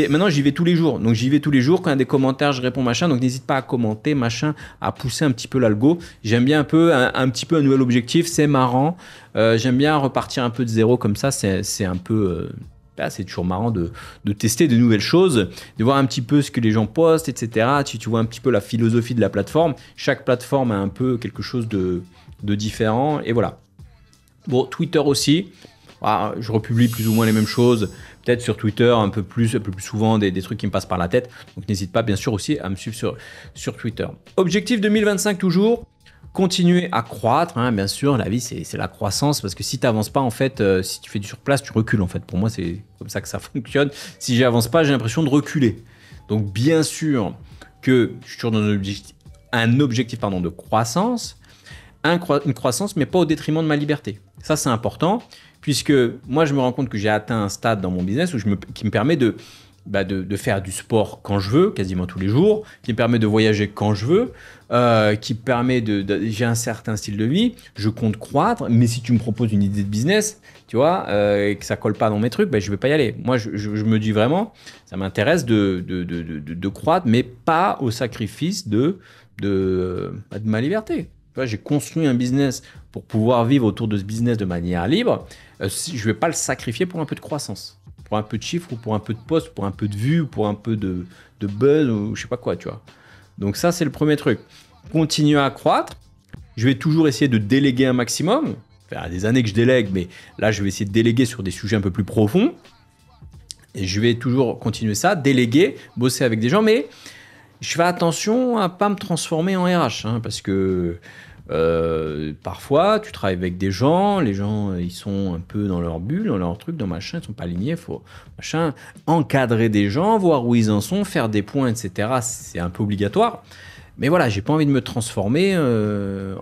Speaker 1: Maintenant, j'y vais tous les jours. Donc, j'y vais tous les jours. Quand il y a des commentaires, je réponds, machin. Donc, n'hésite pas à commenter, machin, à pousser un petit peu l'algo. J'aime bien un petit peu un nouvel objectif. C'est marrant. J'aime bien repartir un peu de zéro comme ça. C'est un peu Là, c'est toujours marrant de tester de nouvelles choses, de voir un petit peu ce que les gens postent, etc. Tu vois un petit peu la philosophie de la plateforme. Chaque plateforme a un peu quelque chose de différent. Et voilà. Bon, Twitter aussi. Ah, je republie plus ou moins les mêmes choses. Peut-être sur Twitter un peu plus souvent des trucs qui me passent par la tête. Donc n'hésite pas bien sûr aussi à me suivre sur Twitter. Objectif 2025 toujours. Continuer à croître, hein, bien sûr, la vie c'est la croissance, parce que si tu n'avances pas, en fait, si tu fais du surplace, tu recules, en fait. Pour moi, c'est comme ça que ça fonctionne. Si j'avance pas, j'ai l'impression de reculer. Donc, bien sûr que je suis toujours dans un objectif de croissance, une croissance, mais pas au détriment de ma liberté. Ça, c'est important, puisque moi, je me rends compte que j'ai atteint un stade dans mon business qui me permet de faire du sport quand je veux, quasiment tous les jours, qui me permet de voyager quand je veux, qui me permet j'ai un certain style de vie, je compte croître, mais si tu me proposes une idée de business, tu vois, et que ça colle pas dans mes trucs, je vais pas y aller. Moi, je me dis vraiment, ça m'intéresse de croître, mais pas au sacrifice de ma liberté. Tu vois, j'ai construit un business pour pouvoir vivre autour de ce business de manière libre. Je vais pas le sacrifier pour un peu de croissance. Pour un peu de chiffres, ou pour un peu de posts, pour un peu de vues, ou pour un peu de buzz, ou je sais pas quoi, tu vois. Donc ça, c'est le premier truc. Continuer à croître. Je vais toujours essayer de déléguer un maximum. Ça fait des années que je délègue, mais là, je vais essayer de déléguer sur des sujets un peu plus profonds. Et je vais toujours continuer ça, déléguer, bosser avec des gens, mais je fais attention à pas me transformer en RH, hein, parce que parfois, tu travailles avec des gens, les gens, ils sont un peu dans leur bulle, dans leur truc, dans machin, ils sont pas alignés, faut machin, encadrer des gens, voir où ils en sont, faire des points, etc. C'est un peu obligatoire. Mais voilà, j'ai pas envie de me transformer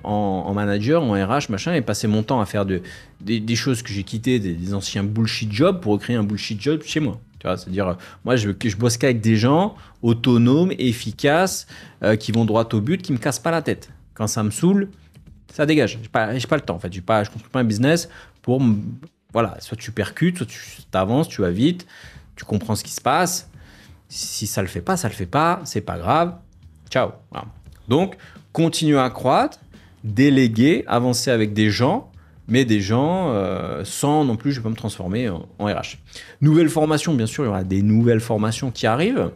Speaker 1: en manager, en RH, machin, et passer mon temps à faire des choses que j'ai quittées, des anciens bullshit jobs pour recréer un bullshit job chez moi. Tu vois, c'est-à-dire, moi, je bosse qu'avec des gens autonomes, efficaces, qui vont droit au but, qui me cassent pas la tête. Quand ça me saoule, ça dégage. J'ai pas le temps, en fait. Je construis pas un business pour... Voilà, soit tu percutes, soit tu avances, tu vas vite, tu comprends ce qui se passe. Si ça le fait pas, c'est pas grave. Ciao. Voilà. Donc, continuer à croître, déléguer, avancer avec des gens, mais des gens sans non plus, je ne vais pas me transformer en RH. Nouvelle formation, bien sûr, il y aura des nouvelles formations qui arrivent.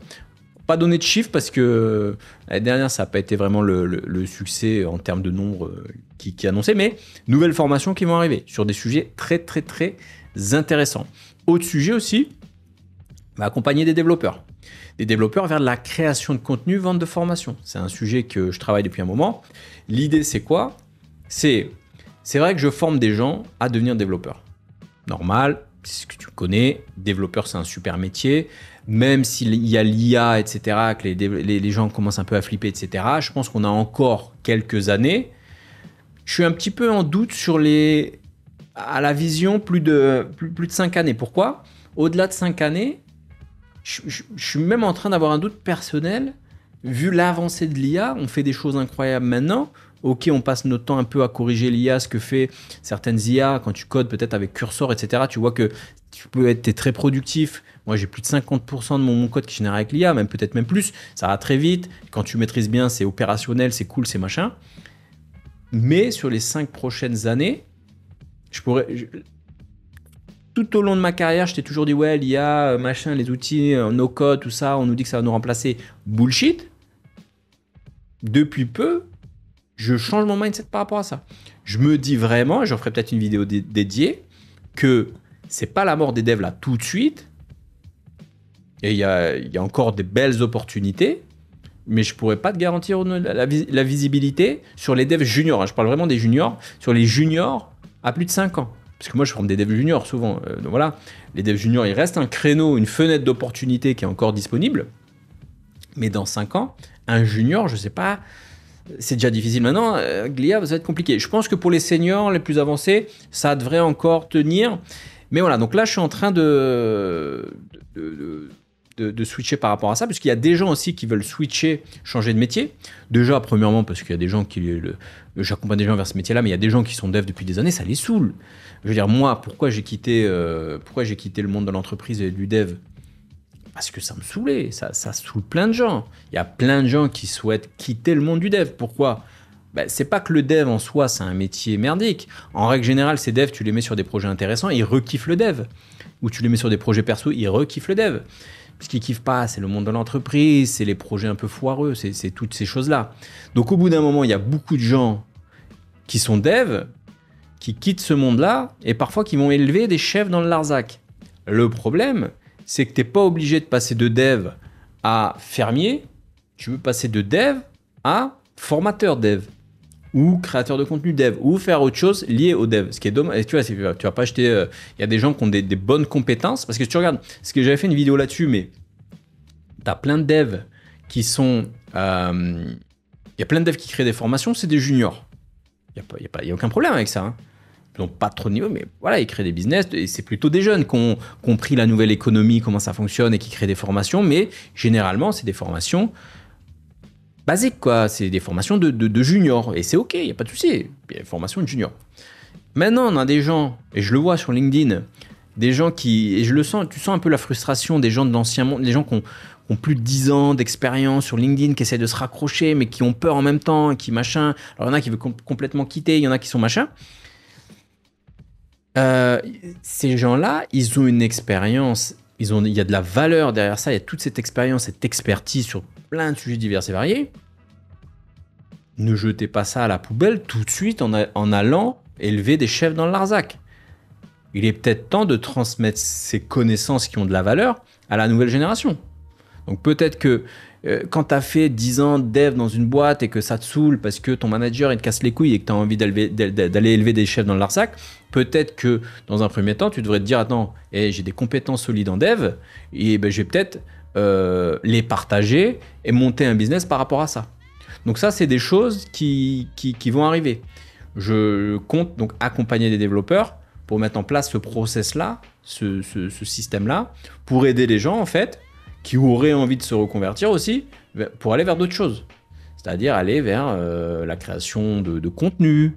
Speaker 1: Pas donner de chiffres parce que l'année dernière, ça n'a pas été vraiment le succès en termes de nombre qui est annoncé, mais nouvelles formations qui vont arriver sur des sujets très, très, très intéressants. Autre sujet aussi, accompagner des développeurs. Des développeurs vers de la création de contenu, vente de formation. C'est un sujet que je travaille depuis un moment. L'idée, c'est quoi? C'est vrai que je forme des gens à devenir développeurs. Normal, c'est ce que tu connais. Développeur, c'est un super métier. Même s'il y a l'IA, etc., que les gens commencent un peu à flipper, etc., je pense qu'on a encore quelques années. Je suis un petit peu en doute sur à la vision plus de 5 années. Pourquoi? Au-delà de 5 années, je suis même en train d'avoir un doute personnel. Vu l'avancée de l'IA, on fait des choses incroyables maintenant. Ok, on passe notre temps un peu à corriger l'IA, ce que fait certaines IA quand tu codes peut-être avec cursor, etc. Tu vois que tu peux être très productif. Moi, j'ai plus de 50% de mon code qui génère avec l'IA, peut-être même plus. Ça va très vite. Quand tu maîtrises bien, c'est opérationnel, c'est cool, c'est machin. Mais sur les 5 prochaines années, tout au long de ma carrière, je t'ai toujours dit, ouais, l'IA, machin, les outils, no-code, tout ça, on nous dit que ça va nous remplacer. Bullshit. Depuis peu, je change mon mindset par rapport à ça. Je me dis vraiment, et j'en ferai peut-être une vidéo dédiée, que c'est pas la mort des devs là tout de suite. Et il y a encore des belles opportunités, mais je pourrais pas te garantir la visibilité sur les devs juniors. Hein. Je parle vraiment des juniors, sur les juniors à plus de 5 ans. Parce que moi, je forme des devs juniors souvent. Donc voilà, les devs juniors, il reste un créneau, une fenêtre d'opportunité qui est encore disponible. Mais dans 5 ans, un junior, je sais pas, c'est déjà difficile maintenant. L'IA, ça va être compliqué. Je pense que pour les seniors, les plus avancés, ça devrait encore tenir. Mais voilà, donc là, je suis en train de switcher par rapport à ça, parce qu'il y a des gens aussi qui veulent switcher, changer de métier. Déjà, premièrement, parce qu'il y a des gens j'accompagne des gens vers ce métier-là, mais il y a des gens qui sont devs depuis des années, ça les saoule. Je veux dire, moi, pourquoi j'ai quitté le monde de l'entreprise et du dev? Parce que ça me saoulait, ça saoule plein de gens. Il y a plein de gens qui souhaitent quitter le monde du dev. Pourquoi? c'est pas que le dev en soi, c'est un métier merdique. En règle générale, ces devs, tu les mets sur des projets intéressants, ils rekiffent le dev. Ou tu les mets sur des projets perso, ils rekiffent le dev. Ce qu'ils kiffent pas, c'est le monde de l'entreprise, c'est les projets un peu foireux, c'est toutes ces choses-là. Donc au bout d'un moment, il y a beaucoup de gens qui sont devs, qui quittent ce monde-là, et parfois qui vont élever des chefs dans le Larzac. Le problème, c'est que tu n'es pas obligé de passer de dev à fermier, tu veux passer de dev à formateur dev, ou créateur de contenu dev, ou faire autre chose lié au dev. Ce qui est dommage, tu vois, tu vas pas acheter... Il y a des gens qui ont des bonnes compétences, parce que si tu regardes, parce que j'avais fait une vidéo là-dessus, mais tu as plein de devs qui sont... Il y a plein de devs qui créent des formations, c'est des juniors. Il n'y a aucun problème avec ça. Hein. Ils n'ont pas trop de niveau, mais voilà, ils créent des business, et c'est plutôt des jeunes qui ont compris la nouvelle économie, comment ça fonctionne, et qui créent des formations, mais généralement, c'est des formations basiques, quoi. C'est des formations de juniors, et c'est OK, il n'y a pas de souci, il y a des formations de juniors. Maintenant, on a des gens, et je le vois sur LinkedIn, des gens qui, et je le sens, tu sens un peu la frustration des gens de l'ancien monde, des gens qui ont plus de 10 ans d'expérience sur LinkedIn, qui essaient de se raccrocher, mais qui ont peur en même temps, qui machin. Alors, il y en a qui veulent complètement quitter, il y en a qui sont machin. Ces gens-là, ils ont une expérience, il y a de la valeur derrière ça, il y a toute cette expérience, cette expertise sur plein de sujets divers et variés. Ne jetez pas ça à la poubelle tout de suite en allant élever des chefs dans le Larzac. Il est peut-être temps de transmettre ces connaissances qui ont de la valeur à la nouvelle génération. Donc peut-être que quand tu as fait 10 ans de dev dans une boîte et que ça te saoule parce que ton manager il te casse les couilles et que tu as envie d'aller élever des chefs dans le Larzac, peut-être que dans un premier temps, tu devrais te dire attends, j'ai des compétences solides en dev et je vais peut-être les partager et monter un business par rapport à ça. Donc ça, c'est des choses qui vont arriver. Je compte donc accompagner des développeurs pour mettre en place ce process-là, ce système-là, pour aider les gens en fait qui auraient envie de se reconvertir aussi, pour aller vers d'autres choses. C'est-à-dire aller vers la création de contenu.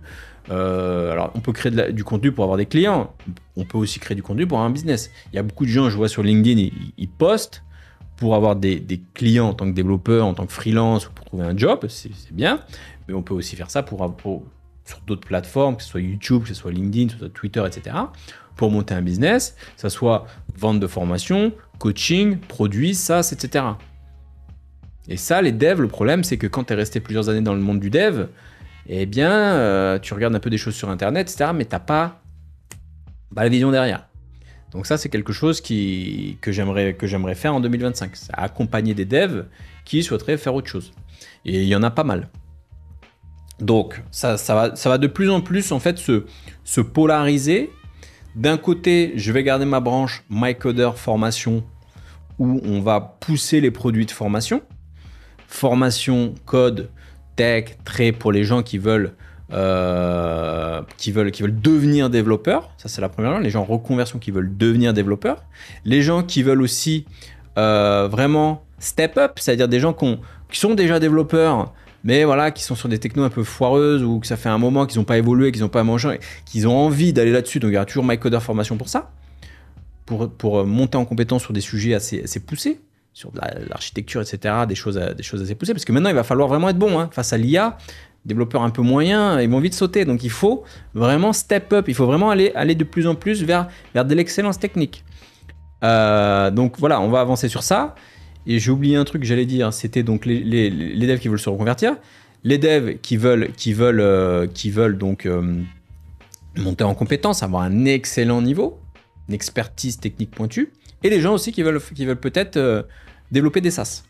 Speaker 1: Alors, on peut créer du contenu pour avoir des clients. On peut aussi créer du contenu pour avoir un business. Il y a beaucoup de gens, je vois sur LinkedIn, ils postent pour avoir des clients en tant que développeur, en tant que freelance, ou pour trouver un job, c'est bien. Mais on peut aussi faire ça sur d'autres plateformes, que ce soit YouTube, que ce soit LinkedIn, que ce soit Twitter, etc., pour monter un business, que ce soit vente de formation, coaching, produits, SaaS, etc. Et ça, les devs, le problème, c'est que quand tu es resté plusieurs années dans le monde du dev, eh bien, tu regardes un peu des choses sur Internet, etc., mais tu n'as pas la vision derrière. Donc ça, c'est quelque chose que j'aimerais faire en 2025. C'est accompagner des devs qui souhaiteraient faire autre chose. Et il y en a pas mal. Donc, ça va de plus en plus, en fait, se polariser. D'un côté, je vais garder ma branche MyCoder formation, où on va pousser les produits de formation. Formation, code, tech, très pour les gens qui veulent devenir développeurs. Ça, c'est la première chose. Les gens en reconversion qui veulent devenir développeurs. Les gens qui veulent aussi vraiment step up, c'est-à-dire des gens qui sont déjà développeurs, mais voilà, qui sont sur des technos un peu foireuses ou que ça fait un moment qu'ils n'ont pas évolué, qu'ils n'ont pas mangé, qu'ils ont envie d'aller là-dessus. Donc, il y aura toujours MyCoder formation pour ça, pour monter en compétence sur des sujets assez poussés, sur de l'architecture, etc., des choses assez poussées. Parce que maintenant, il va falloir vraiment être bon. Hein. Face à l'IA, développeurs un peu moyens, ils vont vite sauter. Donc, il faut vraiment step up. Il faut vraiment aller de plus en plus vers de l'excellence technique. Donc, voilà, on va avancer sur ça. Et j'ai oublié un truc que j'allais dire, c'était donc les devs qui veulent se reconvertir, les devs qui veulent donc monter en compétence, avoir un excellent niveau, une expertise technique pointue, et les gens aussi qui veulent peut-être développer des SaaS.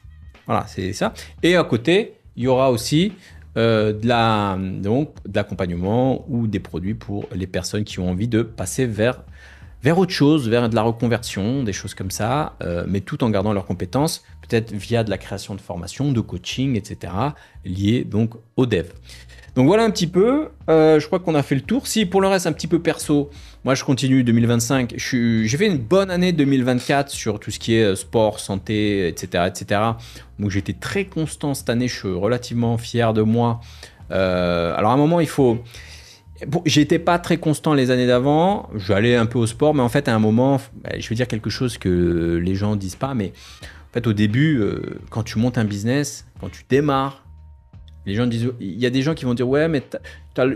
Speaker 1: Voilà, c'est ça. Et à côté, il y aura aussi de l'accompagnement ou des produits pour les personnes qui ont envie de passer vers autre chose, vers de la reconversion, des choses comme ça, mais tout en gardant leurs compétences, peut-être via de la création de formation, de coaching, etc., liées donc au dev. Donc voilà un petit peu, je crois qu'on a fait le tour. Si pour le reste, un petit peu perso, moi je continue 2025, j'ai fait une bonne année 2024 sur tout ce qui est sport, santé, etc., etc. Donc j'étais très constant cette année, je suis relativement fier de moi. Alors à un moment, Bon, j'étais pas très constant les années d'avant, j'allais un peu au sport, mais en fait à un moment, je vais dire quelque chose que les gens disent pas, mais en fait au début, quand tu montes un business, quand tu démarres, Les gens disent, il y a des gens qui vont dire, ouais, mais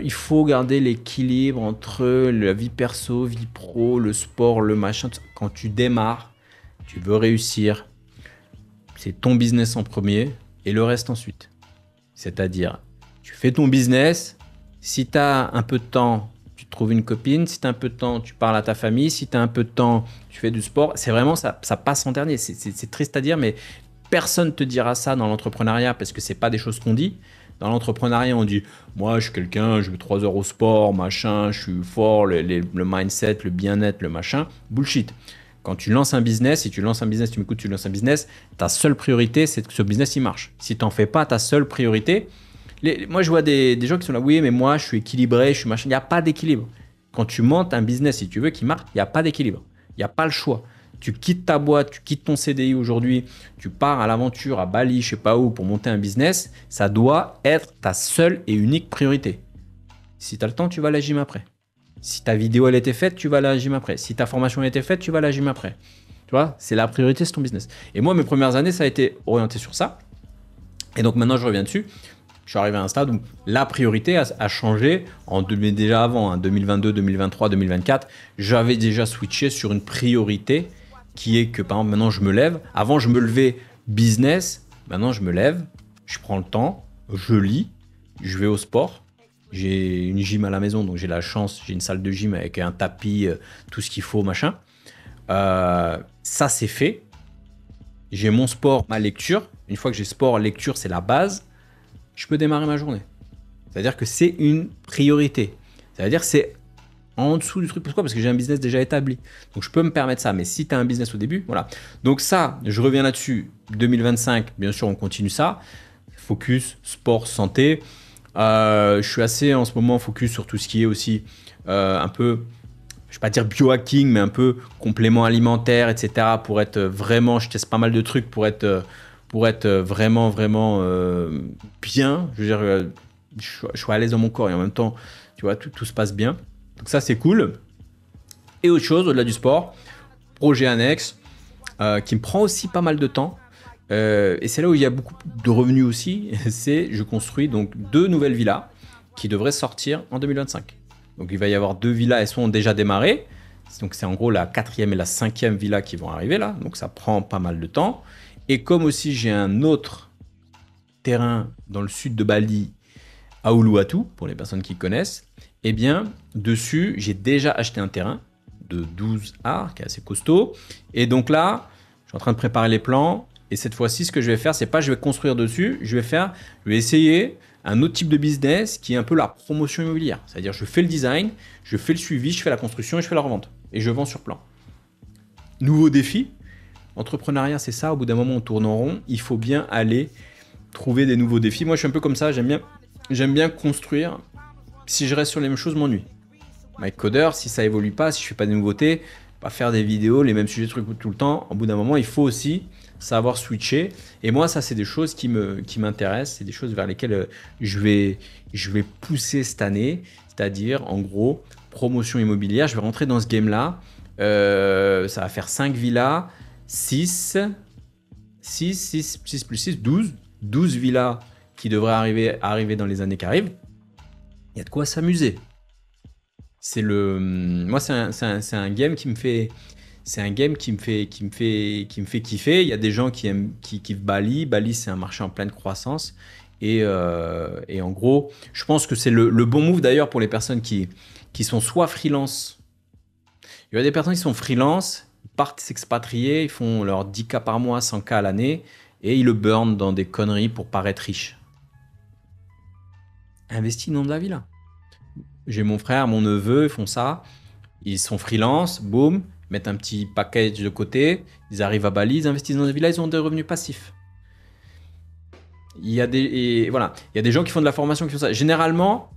Speaker 1: il faut garder l'équilibre entre la vie perso, vie pro, le sport, le machin. Quand tu démarres, tu veux réussir, c'est ton business en premier et le reste ensuite. C'est-à-dire, tu fais ton business, si tu as un peu de temps, tu trouves une copine, si tu as un peu de temps, tu parles à ta famille, si tu as un peu de temps, tu fais du sport. C'est vraiment, ça passe en dernier. C'est triste à dire, mais personne ne te dira ça dans l'entrepreneuriat parce que ce n'est pas des choses qu'on dit. Dans l'entrepreneuriat, on dit « Moi, je suis quelqu'un, je vais 3 heures au sport, machin, je suis fort, le mindset, le bien-être, le machin. » Bullshit. Quand tu lances un business, si tu lances un business, tu m'écoutes, tu lances un business, ta seule priorité, c'est que ce business, il marche. Si tu n'en fais pas ta seule priorité, moi, je vois des gens qui sont là « Oui, mais moi, je suis équilibré, je suis machin. » Il n'y a pas d'équilibre. Quand tu montes un business, si tu veux qu'il marche, il n'y a pas d'équilibre. Il n'y a pas le choix. Tu quittes ta boîte, tu quittes ton CDI aujourd'hui, tu pars à l'aventure à Bali, je sais pas où, pour monter un business, ça doit être ta seule et unique priorité. Si tu as le temps, tu vas à la gym après. Si ta vidéo elle était faite, tu vas à la gym après. Si ta formation elle était faite, tu vas à la gym après. Tu vois, c'est la priorité, c'est ton business. Et moi, mes premières années, ça a été orienté sur ça. Et donc maintenant, je reviens dessus. Je suis arrivé à un stade où la priorité a changé déjà avant, 2022, 2023, 2024. J'avais déjà switché sur une priorité qui est que, par exemple, maintenant, je me lève. Avant, je me levais business. Maintenant, je me lève, je prends le temps, je lis, je vais au sport. J'ai une gym à la maison, donc j'ai la chance, j'ai une salle de gym avec un tapis, tout ce qu'il faut, machin. Ça, c'est fait. J'ai mon sport, ma lecture. Une fois que j'ai sport, lecture, c'est la base. Je peux démarrer ma journée. C'est-à-dire que c'est une priorité. C'est-à-dire que c'est en dessous du truc. Pourquoi ? Parce que j'ai un business déjà établi. Donc, je peux me permettre ça. Mais si tu as un business au début, voilà. Donc ça, je reviens là-dessus. 2025, bien sûr, on continue ça. Focus, sport, santé. Je suis assez en ce moment focus sur tout ce qui est aussi un peu, je ne vais pas dire biohacking, mais un peu complément alimentaire, etc. Pour être vraiment, je teste pas mal de trucs pour être vraiment, vraiment bien. Je veux dire, je suis à l'aise dans mon corps et en même temps, tu vois, tout se passe bien. Donc ça, c'est cool. Et autre chose, au-delà du sport, projet annexe qui me prend aussi pas mal de temps. Et c'est là où il y a beaucoup de revenus aussi. C'est je construis donc 2 nouvelles villas qui devraient sortir en 2025. Donc il va y avoir 2 villas, elles sont déjà démarrées. Donc c'est en gros la 4e et la 5e villa qui vont arriver là. Donc ça prend pas mal de temps. Et comme aussi j'ai un autre terrain dans le sud de Bali, à Uluwatu, pour les personnes qui connaissent, eh bien, dessus, j'ai déjà acheté un terrain de 12 arts, qui est assez costaud. Et donc là, je suis en train de préparer les plans. Et cette fois-ci, ce que je vais faire, c'est pas je vais construire dessus, je vais essayer un autre type de business qui est un peu la promotion immobilière. C'est-à-dire, je fais le design, je fais le suivi, je fais la construction et je fais la revente. Et je vends sur plan. Nouveau défi. Entrepreneuriat, c'est ça. Au bout d'un moment, on tourne en rond. Il faut bien aller trouver des nouveaux défis. Moi, je suis un peu comme ça. J'aime bien construire. Si je reste sur les mêmes choses, je m'ennuie. Mike Coder, si ça évolue pas, si je fais pas de nouveautés, pas faire des vidéos, les mêmes sujets trucs tout le temps. Au bout d'un moment, il faut aussi savoir switcher. Et moi, ça, c'est des choses qui m'intéressent. C'est des choses vers lesquelles je vais pousser cette année. C'est-à-dire, en gros, promotion immobilière. Je vais rentrer dans ce game-là. Ça va faire 5 villas. 6 plus 6, 12 villas qui devraient arriver dans les années qui arrivent. Il y a de quoi s'amuser. Moi, c'est un game qui me fait kiffer. Il y a des gens qui kiffent Bali. Bali, c'est un marché en pleine croissance. Et en gros, je pense que c'est le bon move d'ailleurs pour les personnes qui sont soit freelance. Il y a des personnes qui sont freelance, partent s'expatrier, ils font leurs 10K par mois, 100K à l'année, et ils le burnent dans des conneries pour paraître riches. Investis dans de la villa. J'ai mon frère, mon neveu, ils font ça. Ils sont freelance, boum, mettent un petit package de côté, ils arrivent à Bali, ils investissent dans des villas, ils ont des revenus passifs. Il y a des gens qui font de la formation qui font ça. Généralement,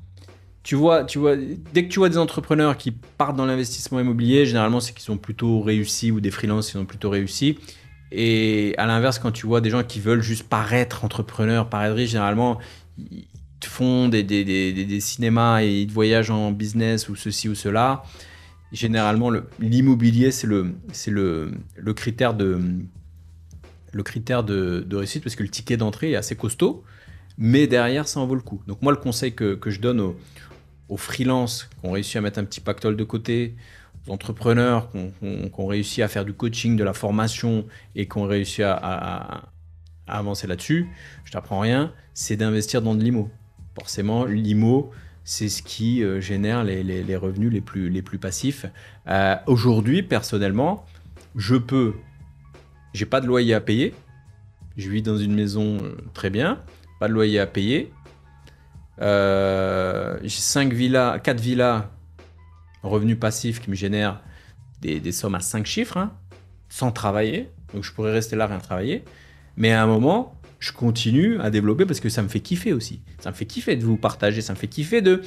Speaker 1: tu vois, dès que tu vois des entrepreneurs qui partent dans l'investissement immobilier, généralement, c'est qu'ils sont plutôt réussis ou des freelances qui sont plutôt réussis. Et à l'inverse, quand tu vois des gens qui veulent juste paraître entrepreneurs, paraître riches, généralement, ils te font des cinémas et ils voyagent en business ou ceci ou cela. Généralement, l'immobilier, c'est le critère de réussite parce que le ticket d'entrée est assez costaud. mais derrière, ça en vaut le coup. Donc moi, le conseil que je donne aux freelances qui ont réussi à mettre un petit pactole de côté, aux entrepreneurs qui ont réussi à faire du coaching, de la formation et qui ont réussi à avancer là-dessus, je t'apprends rien, c'est d'investir dans de l'IMO. Forcément, l'IMO, c'est ce qui génère les revenus les plus passifs. Aujourd'hui, personnellement, j'ai pas de loyer à payer. Je vis dans une maison très bien, pas de loyer à payer. J'ai 4 villas, revenus passifs qui me génèrent des sommes à 5 chiffres, hein, sans travailler. Donc je pourrais rester là, rien travailler. Mais à un moment, je continue à développer parce que ça me fait kiffer aussi. Ça me fait kiffer de vous partager, ça me fait kiffer de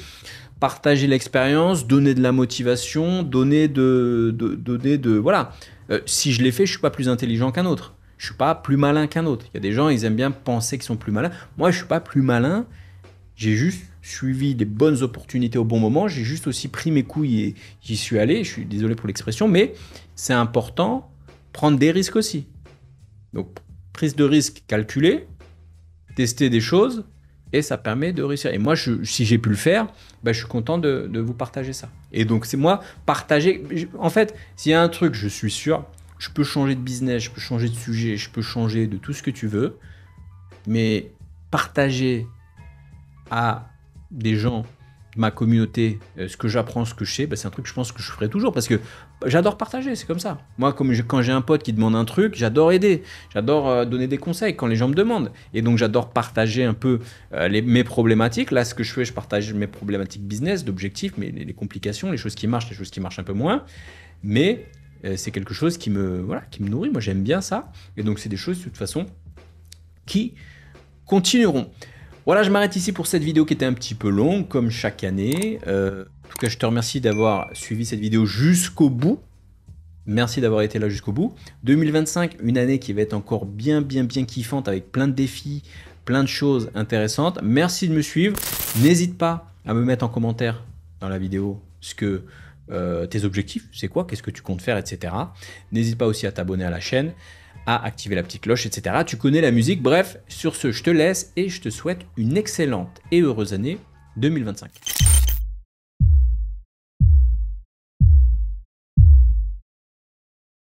Speaker 1: partager l'expérience, donner de la motivation, donner voilà. Si je l'ai fait, je suis pas plus intelligent qu'un autre. Je suis pas plus malin qu'un autre. Il y a des gens, ils aiment bien penser qu'ils sont plus malins. Moi, je suis pas plus malin. J'ai juste suivi les bonnes opportunités au bon moment. J'ai juste aussi pris mes couilles et j'y suis allé. Je suis désolé pour l'expression, mais c'est important prendre des risques aussi. Donc, prise de risque calculée, tester des choses et ça permet de réussir. Et moi, si j'ai pu le faire, ben, je suis content de vous partager ça. Et donc, c'est moi, partager. En fait, s'il y a un truc, je suis sûr, je peux changer de business, je peux changer de sujet, je peux changer de tout ce que tu veux, mais partager à des gens de ma communauté ce que j'apprends, ce que je sais, ben c'est un truc que je pense que je ferai toujours parce que j'adore partager, c'est comme ça. Moi, quand j'ai un pote qui demande un truc, j'adore aider, j'adore donner des conseils quand les gens me demandent. Et donc, j'adore partager un peu mes problématiques. Là, ce que je fais, je partage mes problématiques business, d'objectifs, mais les complications, les choses qui marchent, les choses qui marchent un peu moins. Mais c'est quelque chose qui me nourrit. Moi, j'aime bien ça. Et donc, c'est des choses, de toute façon, qui continueront. Voilà, je m'arrête ici pour cette vidéo qui était un petit peu longue, comme chaque année. En tout cas, je te remercie d'avoir suivi cette vidéo jusqu'au bout. Merci d'avoir été là jusqu'au bout. 2025, une année qui va être encore bien kiffante avec plein de défis, plein de choses intéressantes. Merci de me suivre. N'hésite pas à me mettre en commentaire dans la vidéo ce que tes objectifs, c'est quoi, qu'est-ce que tu comptes faire, etc. N'hésite pas aussi à t'abonner à la chaîne, à activer la petite cloche, etc. Tu connais la musique. Bref, sur ce, je te laisse et je te souhaite une excellente et heureuse année 2025.